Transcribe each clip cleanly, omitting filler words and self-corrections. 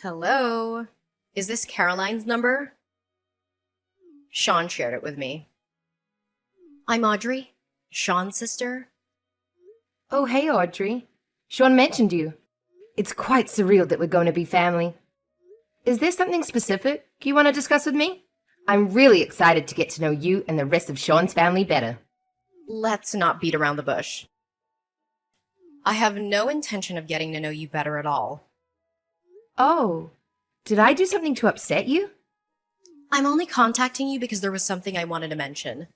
Hello? Is this Caroline's number? Sean shared it with me. I'm Audrey, Sean's sister. Oh, hey, Audrey. Sean mentioned you. It's quite surreal that we're going to be family. Is there something specific you want to discuss with me? I'm really excited to get to know you and the rest of Sean's family better. Let's not beat around the bush. I have no intention of getting to know you better at all. Oh, did I do something to upset you? I'm only contacting you because there was something I wanted to mention.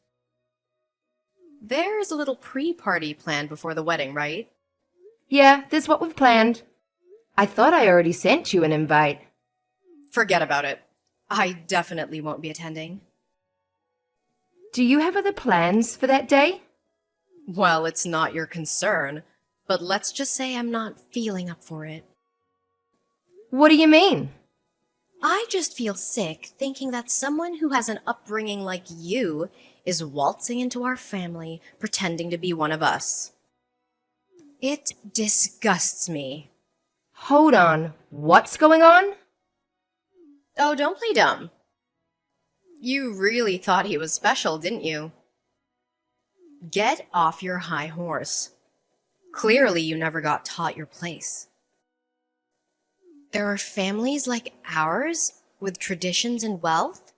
There's a little pre-party planned before the wedding, right? Yeah, that's what we've planned. I thought I already sent you an invite. Forget about it. I definitely won't be attending. Do you have other plans for that day? Well, it's not your concern, but let's just say I'm not feeling up for it. What do you mean? I just feel sick thinking that someone who has an upbringing like you is waltzing into our family pretending to be one of us. It disgusts me. Hold on, what's going on? Oh, don't play dumb. You really thought he was special, didn't you? Get off your high horse. Clearly you never got taught your place. There are families like ours with traditions and wealth.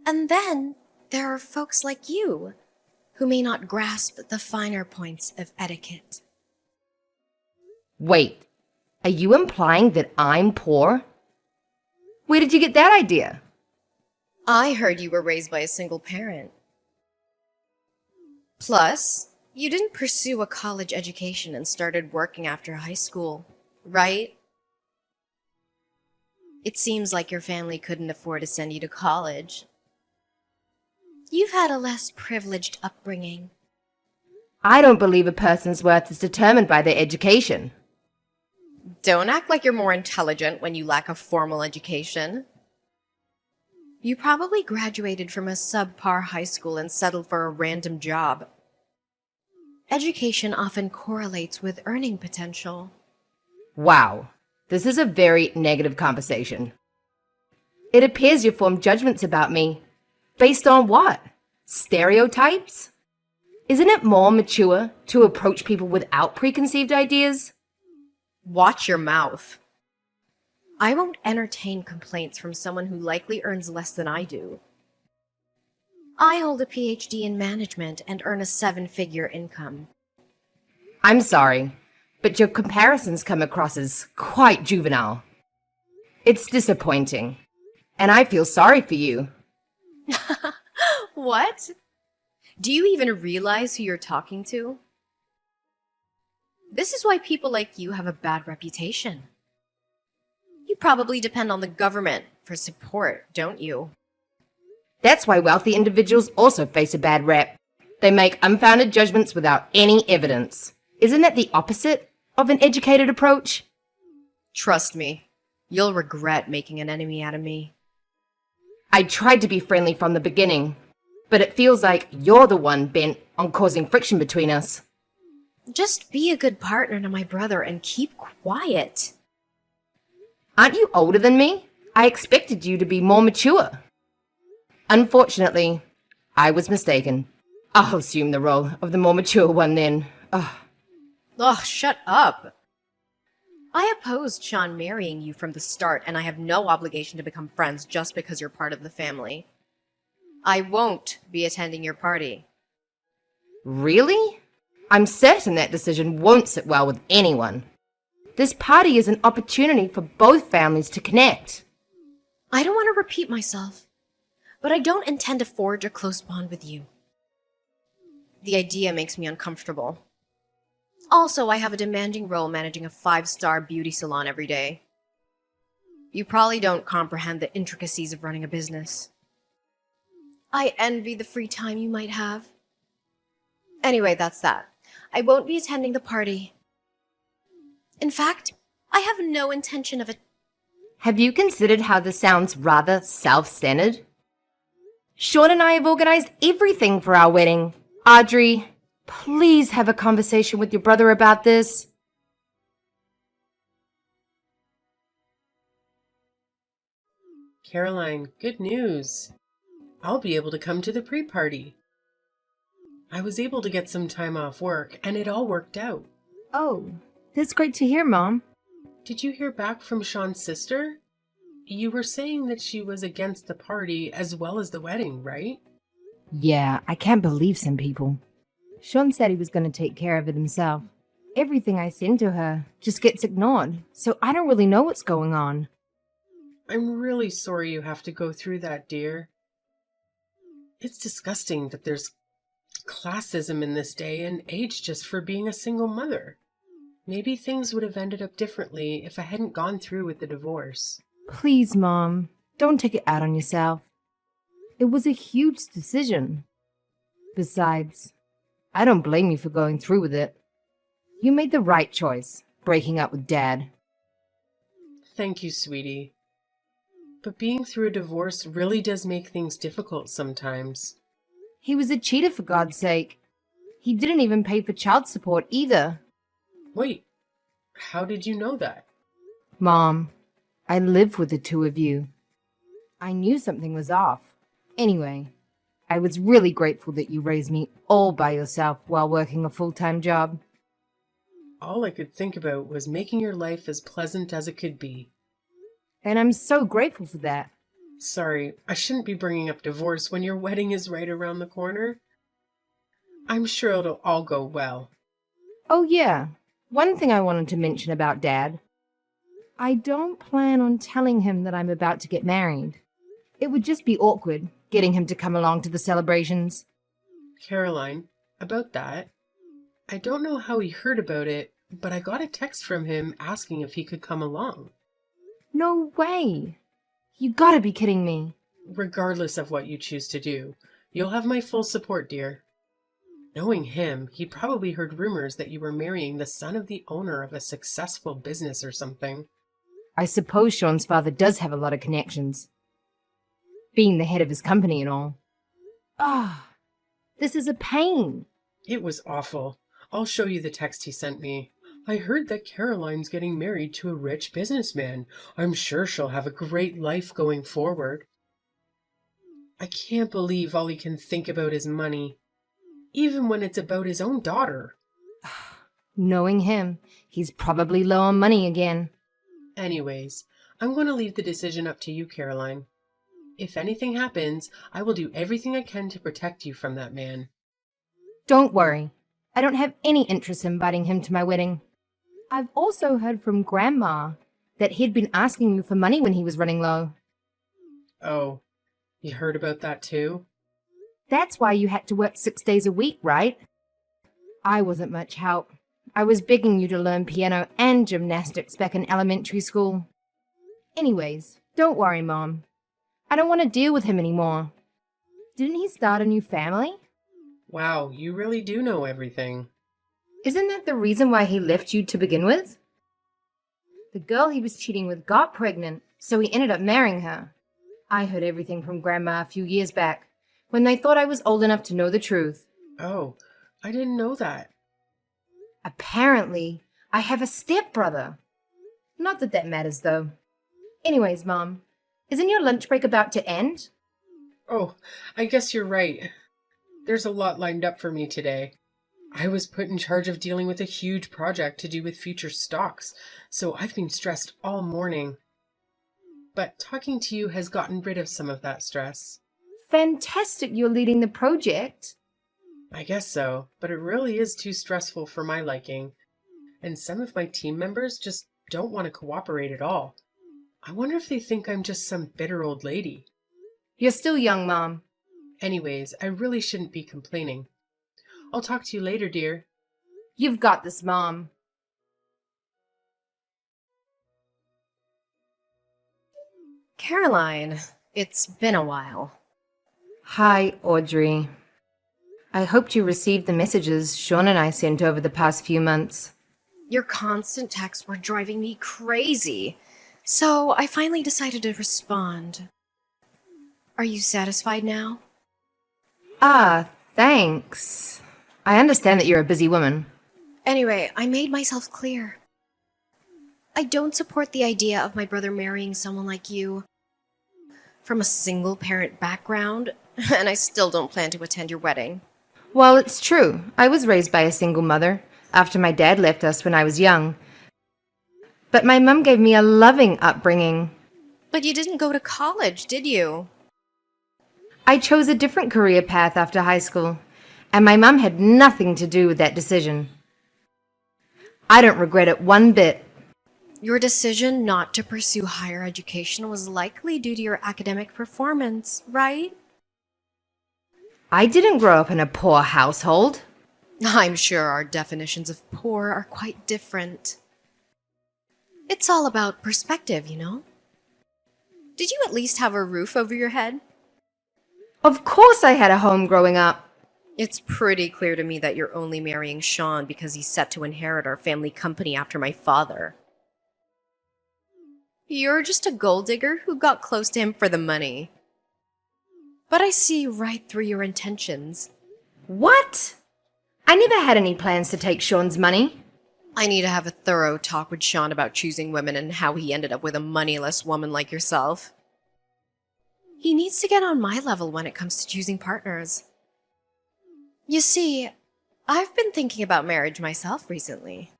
And then there are folks like you who may not grasp the finer points of etiquette. Wait, are you implying that I'm poor? Where did you get that idea? I heard you were raised by a single parent. Plus, you didn't pursue a college education and started working after high school, right? It seems like your family couldn't afford to send you to college. You've had a less privileged upbringing. I don't believe a person's worth is determined by their education. Don't act like you're more intelligent when you lack a formal education. You probably graduated from a subpar high school and settled for a random job. Education often correlates with earning potential. Wow, this is a very negative conversation. It appears you form judgments about me. Based on what? Stereotypes? Isn't it more mature to approach people without preconceived ideas? Watch your mouth. I won't entertain complaints from someone who likely earns less than I do. I hold a PhD in management and earn a 7-figure income. I'm sorry, but your comparisons come across as quite juvenile. It's disappointing, and I feel sorry for you. What? Do you even realize who you're talking to? This is why people like you have a bad reputation. You probably depend on the government for support, don't you? That's why wealthy individuals also face a bad rep. They make unfounded judgments without any evidence. Isn't that the opposite of an educated approach? Trust me, you'll regret making an enemy out of me. I tried to be friendly from the beginning, but it feels like you're the one bent on causing friction between us. Just be a good partner to my brother and keep quiet. Aren't you older than me? I expected you to be more mature. Unfortunately, I was mistaken. I'll assume the role of the more mature one then. Ugh, shut up. I opposed Sean marrying you from the start, and I have no obligation to become friends just because you're part of the family. I won't be attending your party. Really? I'm certain that decision won't sit well with anyone. This party is an opportunity for both families to connect. I don't want to repeat myself, but I don't intend to forge a close bond with you. The idea makes me uncomfortable. Also, I have a demanding role managing a 5-star beauty salon every day. You probably don't comprehend the intricacies of running a business. I envy the free time you might have. Anyway, that's that. I won't be attending the party. In fact, I have no intention of it. Have you considered how this sounds rather self-centered? Sean and I have organized everything for our wedding. Audrey, please have a conversation with your brother about this. Caroline, good news. I'll be able to come to the pre-party. I was able to get some time off work, and it all worked out. Oh, that's great to hear, Mom. Did you hear back from Sean's sister? You were saying that she was against the party as well as the wedding, right? Yeah, I can't believe some people. Sean said he was going to take care of it himself. Everything I send to her just gets ignored, so I don't really know what's going on. I'm really sorry you have to go through that, dear. It's disgusting that there's classism in this day and age just for being a single mother. Maybe things would have ended up differently if I hadn't gone through with the divorce. Please, Mom, don't take it out on yourself. It was a huge decision. Besides, I don't blame you for going through with it. You made the right choice, breaking up with Dad. Thank you, sweetie. But being through a divorce really does make things difficult sometimes. He was a cheater, for God's sake. He didn't even pay for child support either. Wait, how did you know that? Mom, I live with the two of you. I knew something was off. Anyway, I was really grateful that you raised me all by yourself while working a full-time job. All I could think about was making your life as pleasant as it could be. And I'm so grateful for that. Sorry, I shouldn't be bringing up divorce when your wedding is right around the corner. I'm sure it'll all go well. Oh yeah, one thing I wanted to mention about Dad. I don't plan on telling him that I'm about to get married. It would just be awkward, getting him to come along to the celebrations. Caroline, about that, I don't know how he heard about it, but I got a text from him asking if he could come along. No way! You gotta be kidding me. Regardless of what you choose to do, you'll have my full support, dear. Knowing him, he probably heard rumors that you were marrying the son of the owner of a successful business or something. I suppose Sean's father does have a lot of connections. Being the head of his company and all. Ah, this is a pain. It was awful. I'll show you the text he sent me. I heard that Caroline's getting married to a rich businessman. I'm sure she'll have a great life going forward. I can't believe all he can think about is money, even when it's about his own daughter. Knowing him, he's probably low on money again. Anyways, I'm going to leave the decision up to you, Caroline. If anything happens, I will do everything I can to protect you from that man. Don't worry. I don't have any interest in inviting him to my wedding. I've also heard from Grandma that he'd been asking you for money when he was running low. Oh, you heard about that too? That's why you had to work 6 days a week, right? I wasn't much help. I was begging you to learn piano and gymnastics back in elementary school. Anyways, don't worry, Mom. I don't want to deal with him anymore. Didn't he start a new family? Wow, you really do know everything. Isn't that the reason why he left you to begin with? The girl he was cheating with got pregnant, so he ended up marrying her. I heard everything from Grandma a few years back, when they thought I was old enough to know the truth. Oh, I didn't know that. Apparently, I have a stepbrother. Not that that matters, though. Anyways, Mom, isn't your lunch break about to end? Oh, I guess you're right. There's a lot lined up for me today. I was put in charge of dealing with a huge project to do with future stocks, so I've been stressed all morning. But talking to you has gotten rid of some of that stress. Fantastic you're leading the project. I guess so, but it really is too stressful for my liking. And some of my team members just don't want to cooperate at all. I wonder if they think I'm just some bitter old lady. You're still young, Mom. Anyways, I really shouldn't be complaining. I'll talk to you later, dear. You've got this, Mom. Caroline, it's been a while. Hi, Audrey. I hoped you received the messages Sean and I sent over the past few months. Your constant texts were driving me crazy, so I finally decided to respond. Are you satisfied now? Ah, thanks. I understand that you're a busy woman. Anyway, I made myself clear. I don't support the idea of my brother marrying someone like you. from a single-parent background, and I still don't plan to attend your wedding. Well, it's true. I was raised by a single mother after my dad left us when I was young. But my mum gave me a loving upbringing. But you didn't go to college, did you? I chose a different career path after high school, and my mum had nothing to do with that decision. I don't regret it one bit. Your decision not to pursue higher education was likely due to your academic performance, right? I didn't grow up in a poor household. I'm sure our definitions of poor are quite different. It's all about perspective, you know? Did you at least have a roof over your head? Of course I had a home growing up. It's pretty clear to me that you're only marrying Sean because he's set to inherit our family company after my father. You're just a gold digger who got close to him for the money. But I see right through your intentions. What? I never had any plans to take Sean's money. I need to have a thorough talk with Sean about choosing women and how he ended up with a moneyless woman like yourself. He needs to get on my level when it comes to choosing partners. You see, I've been thinking about marriage myself recently.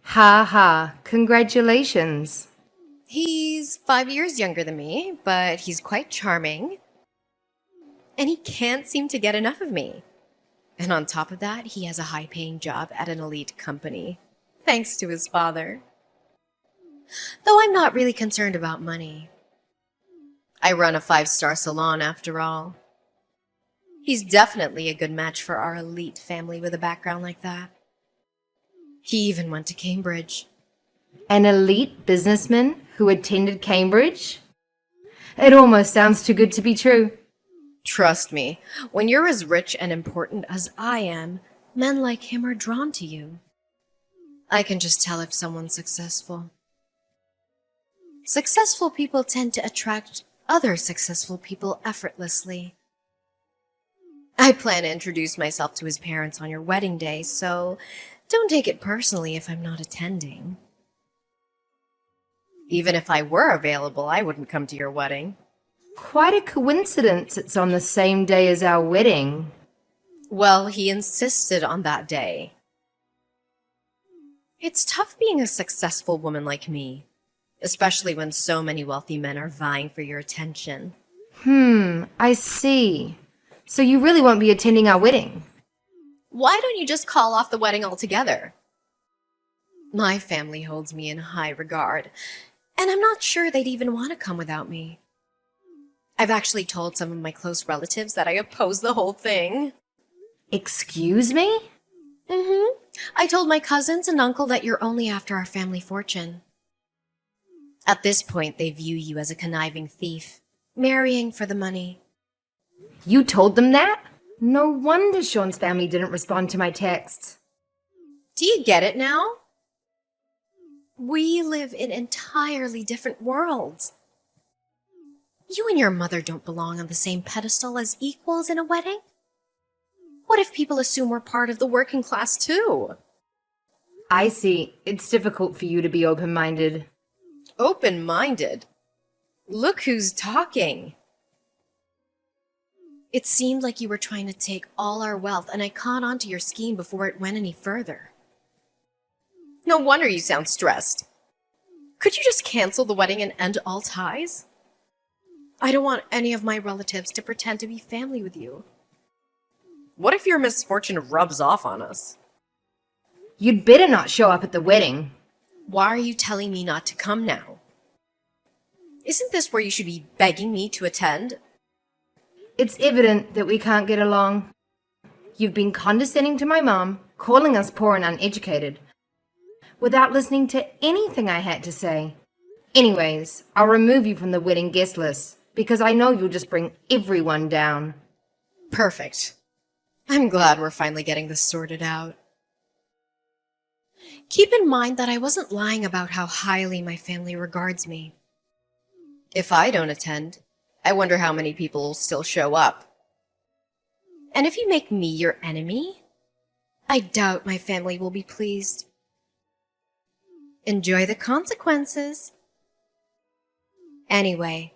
Ha ha, congratulations. He's 5 years younger than me, but he's quite charming. And he can't seem to get enough of me. And on top of that, he has a high-paying job at an elite company, thanks to his father. Though I'm not really concerned about money. I run a 5-star salon after all. He's definitely a good match for our elite family with a background like that. He even went to Cambridge. An elite businessman who attended Cambridge? It almost sounds too good to be true. Trust me, when you're as rich and important as I am, men like him are drawn to you. I can just tell if someone's successful. Successful people tend to attract other successful people effortlessly. I plan to introduce myself to his parents on your wedding day, so don't take it personally if I'm not attending. Even if I were available, I wouldn't come to your wedding. Quite a coincidence it's on the same day as our wedding. Well, he insisted on that day. It's tough being a successful woman like me, especially when so many wealthy men are vying for your attention. I see. So you really won't be attending our wedding? Why don't you just call off the wedding altogether? My family holds me in high regard, and I'm not sure they'd even want to come without me. I've actually told some of my close relatives that I oppose the whole thing. Excuse me? I told my cousins and uncle that you're only after our family fortune. At this point, they view you as a conniving thief, marrying for the money. You told them that? No wonder Sean's family didn't respond to my texts. Do you get it now? We live in entirely different worlds. You and your mother don't belong on the same pedestal as equals in a wedding? What if people assume we're part of the working class too? I see. It's difficult for you to be open-minded. Open-minded? Look who's talking. It seemed like you were trying to take all our wealth, and I caught on to your scheme before it went any further. No wonder you sound stressed. Could you just cancel the wedding and end all ties? I don't want any of my relatives to pretend to be family with you. What if your misfortune rubs off on us? You'd better not show up at the wedding. Why are you telling me not to come now? Isn't this where you should be begging me to attend? It's evident that we can't get along. You've been condescending to my mom, calling us poor and uneducated, without listening to anything I had to say. Anyways, I'll remove you from the wedding guest list, because I know you'll just bring everyone down. Perfect. I'm glad we're finally getting this sorted out. Keep in mind that I wasn't lying about how highly my family regards me. If I don't attend, I wonder how many people will still show up. And if you make me your enemy, I doubt my family will be pleased. Enjoy the consequences. Anyway,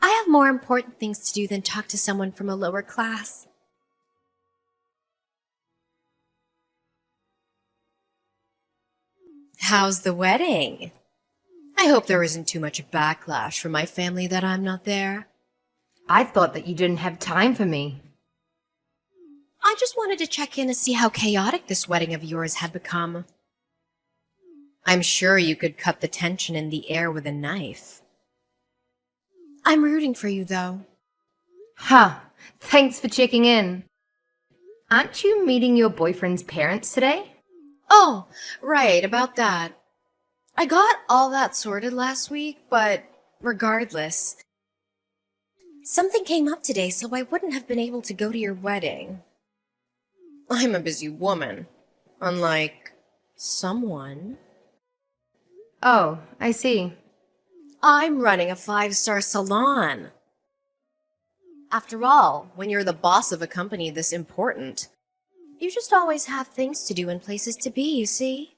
I have more important things to do than talk to someone from a lower class. How's the wedding? I hope there isn't too much backlash from my family that I'm not there. I thought that you didn't have time for me. I just wanted to check in to see how chaotic this wedding of yours had become. I'm sure you could cut the tension in the air with a knife. I'm rooting for you, though. Huh, thanks for checking in. Aren't you meeting your boyfriend's parents today? Oh, right, about that. I got all that sorted last week, but regardless, something came up today, so I wouldn't have been able to go to your wedding. I'm a busy woman, unlike someone. Oh, I see. I'm running a 5-star salon. After all, when you're the boss of a company this important, you just always have things to do and places to be, you see?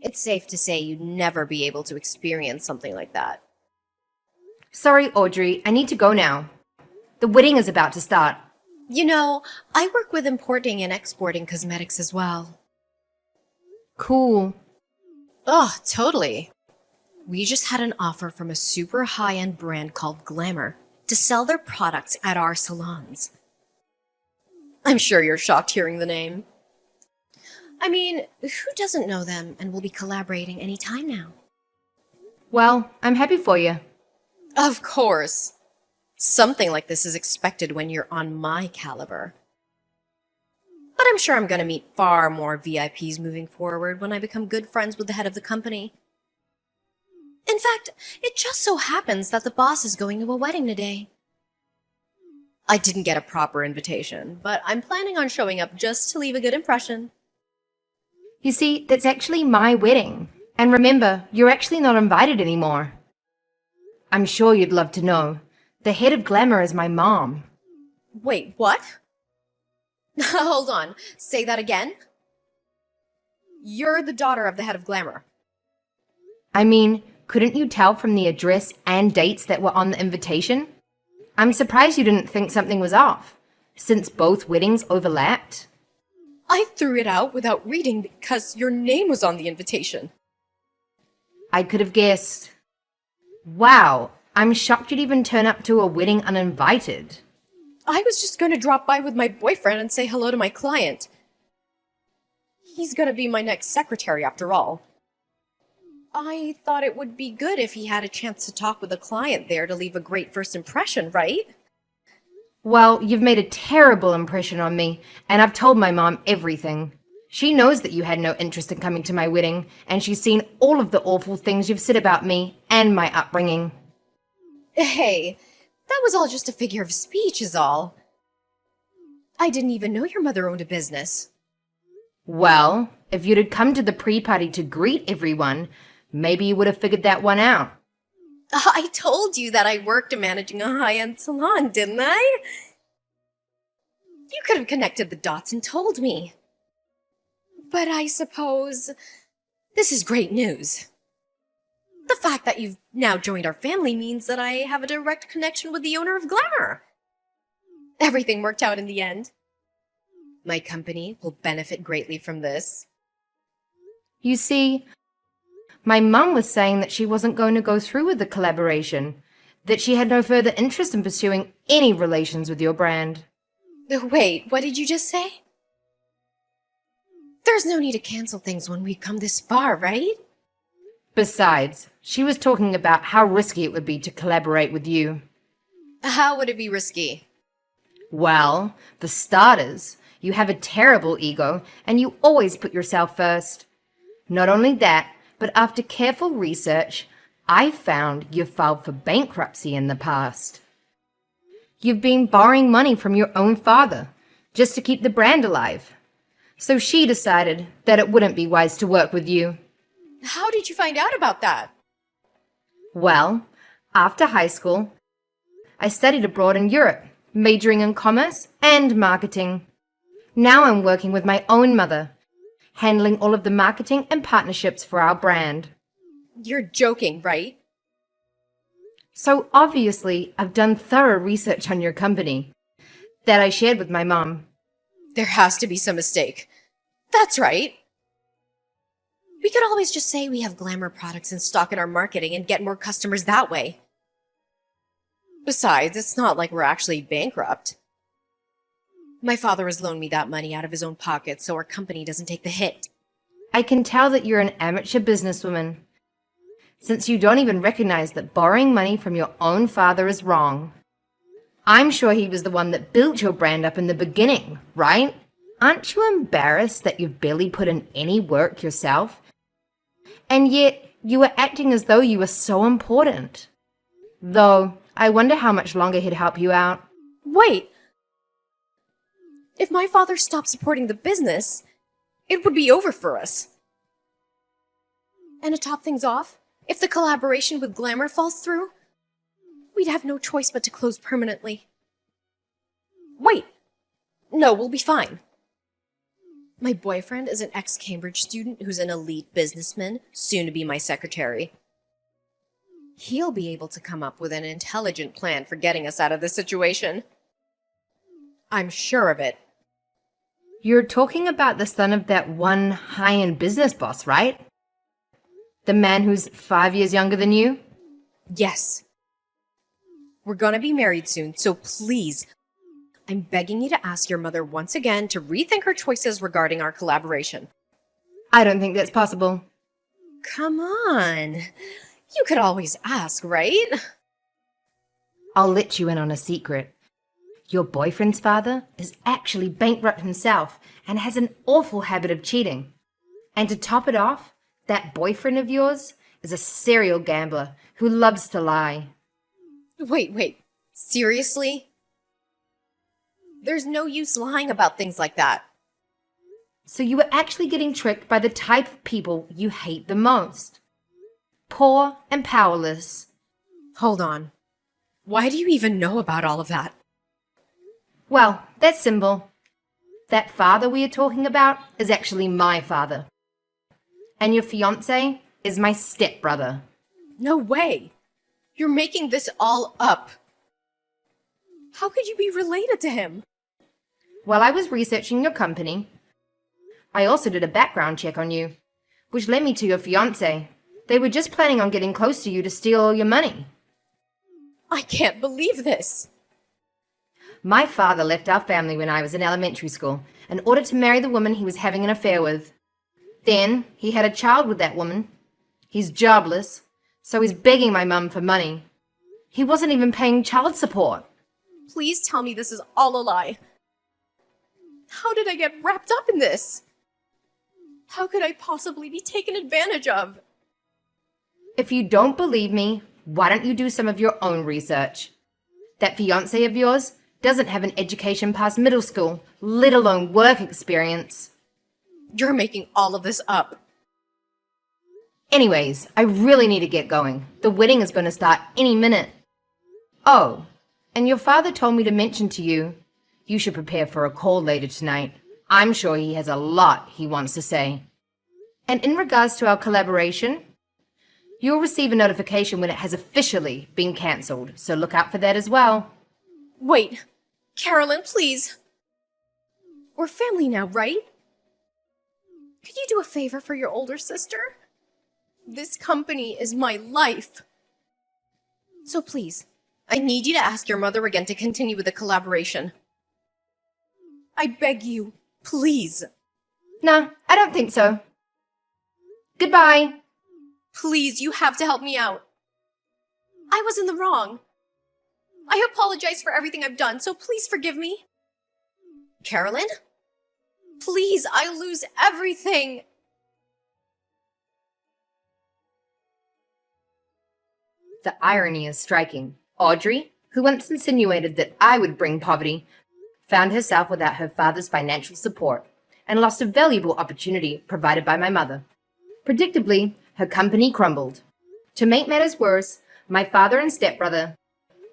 It's safe to say you'd never be able to experience something like that. Sorry, Audrey, I need to go now. The wedding is about to start. You know, I work with importing and exporting cosmetics as well. Cool. Oh, totally. We just had an offer from a super high-end brand called Glamour to sell their products at our salons. I'm sure you're shocked hearing the name. I mean, who doesn't know them and will be collaborating any time now? Well, I'm happy for you. Of course. Something like this is expected when you're on my caliber. But I'm sure I'm going to meet far more VIPs moving forward when I become good friends with the head of the company. In fact, it just so happens that the boss is going to a wedding today. I didn't get a proper invitation, but I'm planning on showing up just to leave a good impression. You see, that's actually my wedding. And remember, you're actually not invited anymore. I'm sure you'd love to know. The head of Glamour is my mom. Wait, what? Hold on, say that again? You're the daughter of the head of Glamour. I mean, couldn't you tell from the address and dates that were on the invitation? I'm surprised you didn't think something was off, since both weddings overlapped. I threw it out without reading because your name was on the invitation. I could have guessed. Wow, I'm shocked you'd even turn up to a wedding uninvited. I was just going to drop by with my boyfriend and say hello to my client. He's going to be my next secretary after all. I thought it would be good if he had a chance to talk with a client there to leave a great first impression, right? Well, you've made a terrible impression on me, and I've told my mom everything. She knows that you had no interest in coming to my wedding, and she's seen all of the awful things you've said about me and my upbringing. Hey, that was all just a figure of speech is all. I didn't even know your mother owned a business. Well, if you'd had come to the pre-party to greet everyone, maybe you would have figured that one out. I told you that I worked managing a high-end salon, didn't I? You could have connected the dots and told me. But I suppose this is great news. The fact that you've now joined our family means that I have a direct connection with the owner of Glamour. Everything worked out in the end. My company will benefit greatly from this. You see, my mum was saying that she wasn't going to go through with the collaboration, that she had no further interest in pursuing any relations with your brand. Wait, what did you just say? There's no need to cancel things when we've come this far, right? Besides, she was talking about how risky it would be to collaborate with you. How would it be risky? Well, for starters, you have a terrible ego and you always put yourself first. Not only that, but after careful research, I found you've filed for bankruptcy in the past. You've been borrowing money from your own father just to keep the brand alive. So she decided that it wouldn't be wise to work with you. How did you find out about that? Well, after high school, I studied abroad in Europe, majoring in commerce and marketing. Now I'm working with my own mother, handling all of the marketing and partnerships for our brand. You're joking, right? So obviously, I've done thorough research on your company that I shared with my mom. There has to be some mistake. That's right. We could always just say we have glamour products in stock in our marketing and get more customers that way. Besides, it's not like we're actually bankrupt. My father has loaned me that money out of his own pocket so our company doesn't take the hit. I can tell that you're an amateur businesswoman, since you don't even recognize that borrowing money from your own father is wrong. I'm sure he was the one that built your brand up in the beginning, right? Aren't you embarrassed that you've barely put in any work yourself? And yet, you were acting as though you were so important. Though, I wonder how much longer he'd help you out. Wait! If my father stopped supporting the business, it would be over for us. And to top things off, if the collaboration with Glamour falls through, we'd have no choice but to close permanently. Wait! No, we'll be fine. My boyfriend is an ex-Cambridge student who's an elite businessman, soon to be my secretary. He'll be able to come up with an intelligent plan for getting us out of this situation. I'm sure of it. You're talking about the son of that one high-end business boss, right? The man who's 5 years younger than you? Yes. We're gonna be married soon, so please, I'm begging you to ask your mother once again to rethink her choices regarding our collaboration. I don't think that's possible. Come on. You could always ask, right? I'll let you in on a secret. Your boyfriend's father is actually bankrupt himself and has an awful habit of cheating. And to top it off, that boyfriend of yours is a serial gambler who loves to lie. Wait. Seriously? There's no use lying about things like that. So you were actually getting tricked by the type of people you hate the most. Poor and powerless. Hold on. Why do you even know about all of that? Well, that's simple. That father we are talking about is actually my father. And your fiancé is my stepbrother. No way. You're making this all up. How could you be related to him? While I was researching your company, I also did a background check on you, which led me to your fiancé. They were just planning on getting close to you to steal all your money. I can't believe this. My father left our family when I was in elementary school in order to marry the woman he was having an affair with. Then he had a child with that woman. He's jobless, so he's begging my mum for money. He wasn't even paying child support. Please tell me this is all a lie. How did I get wrapped up in this? How could I possibly be taken advantage of? If you don't believe me, why don't you do some of your own research? That fiancé of yours doesn't have an education past middle school, let alone work experience. You're making all of this up. Anyways, I really need to get going. The wedding is going to start any minute. Oh, and your father told me to mention to you, you should prepare for a call later tonight. I'm sure he has a lot he wants to say. And in regards to our collaboration, you'll receive a notification when it has officially been cancelled, so look out for that as well. Wait, Carolyn, please. We're family now, right? Could you do a favor for your older sister? This company is my life. So please, I need you to ask your mother again to continue with the collaboration. I beg you, please. No, I don't think so. Goodbye. Please, you have to help me out. I was in the wrong. I apologize for everything I've done, so please forgive me. Carolyn? Please, I'll lose everything. The irony is striking. Audrey, who once insinuated that I would bring poverty, found herself without her father's financial support and lost a valuable opportunity provided by my mother. Predictably, her company crumbled. To make matters worse, my father and stepbrother,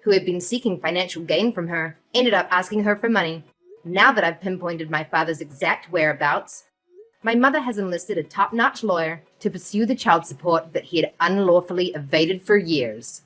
who had been seeking financial gain from her, ended up asking her for money. Now that I've pinpointed my father's exact whereabouts, my mother has enlisted a top-notch lawyer to pursue the child support that he had unlawfully evaded for years.